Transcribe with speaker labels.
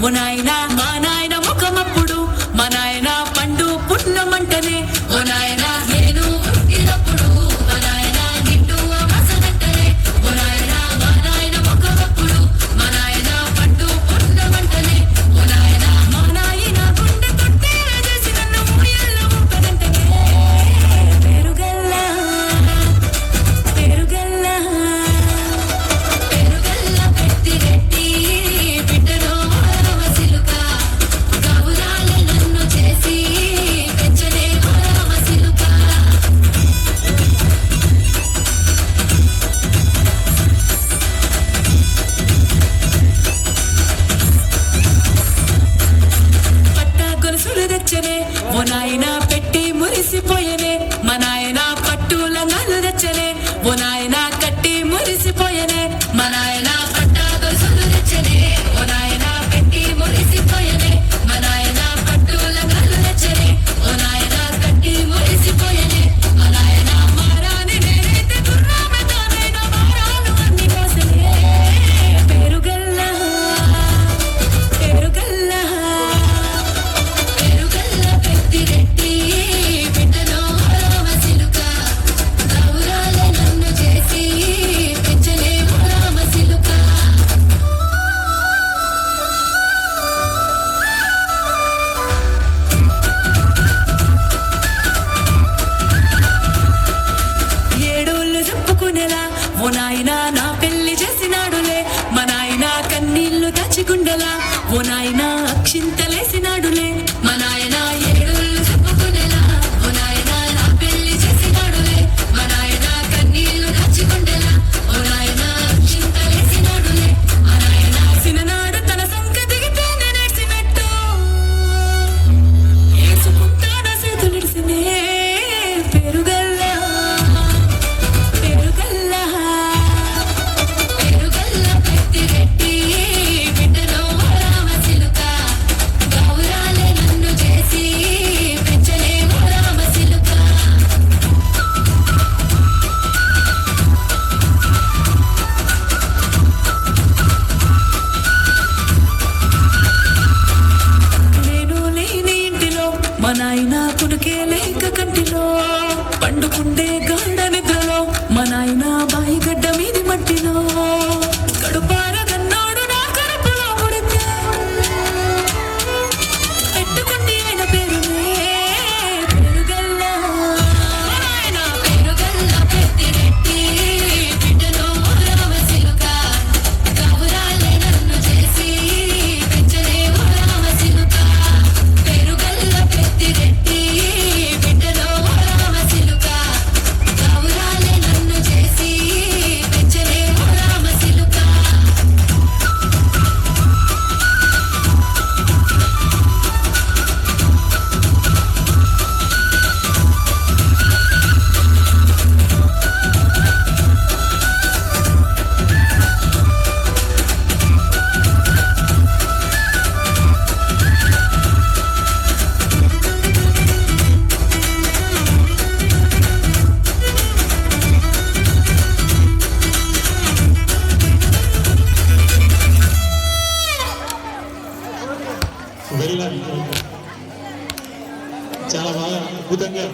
Speaker 1: ఓ నాయనా మా నాయన ముఖమప్పుడు మా నాయన పండు పుట్నమంటనే ఓ నాయనా నేను పుట్టినప్పుడు మా నాయన నిండు అమాసనంటనే ఓ నాయనా మా నాయన ముఖమప్పుడు మా నాయన పండు పుట్నమంటనే ఓ నాయనా మా నాయన గుండె కొట్టేలా చేసి నన్ను ఊయల్లో ఊపదంటనే పేరుగల్లా పేరుగల్లా పేరుగల్లా పెట్టి రెట్టి బిడ్డలో వసిలుక గౌరాలే నన్ను చేసి పెంచలే వసిలుక పట్టా గొలుసులు తెచ్చనే ఓ నాయన పెట్టి మురిసిపోయనే మా నాయన పట్టు లంగాలు తెచ్చనే ఓ నాయన కట్టి మురిసిపోయనే మా నాయన పట్టా గొలుసులు తెచ్చనే ఓ నాయన పెట్టి మురిసిపోయనే మా నాయన పట్టు లంగాలు తెచ్చనే ఓ నాయన కట్టి మురిసిపోయనే మా నాయన మారాని నేనైతే దుర్రామతానైనా మారాను అన్ని మోసనే పేరుగల్లా పేరుగల్లా పేరుగల్లా పెట్టి రెట్టి బిడ్డలో వసిలుక గౌరాలే నన్ను చేసి పెంచలే వసిలుక ఏడోళ్ళు చెప్పుకునేలా ఓ నాయన నా పెళ్లి చేసినాడులే మా నాయన కన్నీళ్లు దాచికుండేలా ఓ నాయన అక్షింతలేసినాడులే మా నాయన ఏడోళ్ళు చెప్పుకునేలా ఓ నాయన నా పెళ్లి చేసినాడులే మా నాయన కన్నీళ్లు దాచికుండేలా ఓ నాయన అక్షింతలేసినాడులే మా నాయన సిననాడు తన సంక దిగితే నేనేసినట్టు ఏసుకుంటాన చేతులిడిసినే పేరుగల్లా పేరుగల్లా పేరుగల్లా పెట్టి రెట్టి బిడ్డలో వసిలుక గౌరాలే నన్ను చేసి పెంచలే వసిలుక నేను లేని ఇంటిలో మా నాయన కునుకే లేక కంటిలో పండుకుండే గాఢ నిద్రలో మా నాయన బాయి గడ్డ మీది మట్టిలో కడుపార కన్నాడు నా కడుపులో పుడితే పెట్టుకుంది ఆయన పేరునే పేరుగల్లా నాయన పేరుగల్లా పెట్టి రెట్టి బిడ్డలో వసిలుక గౌరాలే నన్ను చేసి పెంచలే వసిలుక పేరుగల్లా పెట్టి రెట్టి బిడ్డలో వసిలుక గౌరాలే నన్ను చేసి పెంచలే వసిలుక
Speaker 2: చాలా బాగా అద్భుతంగా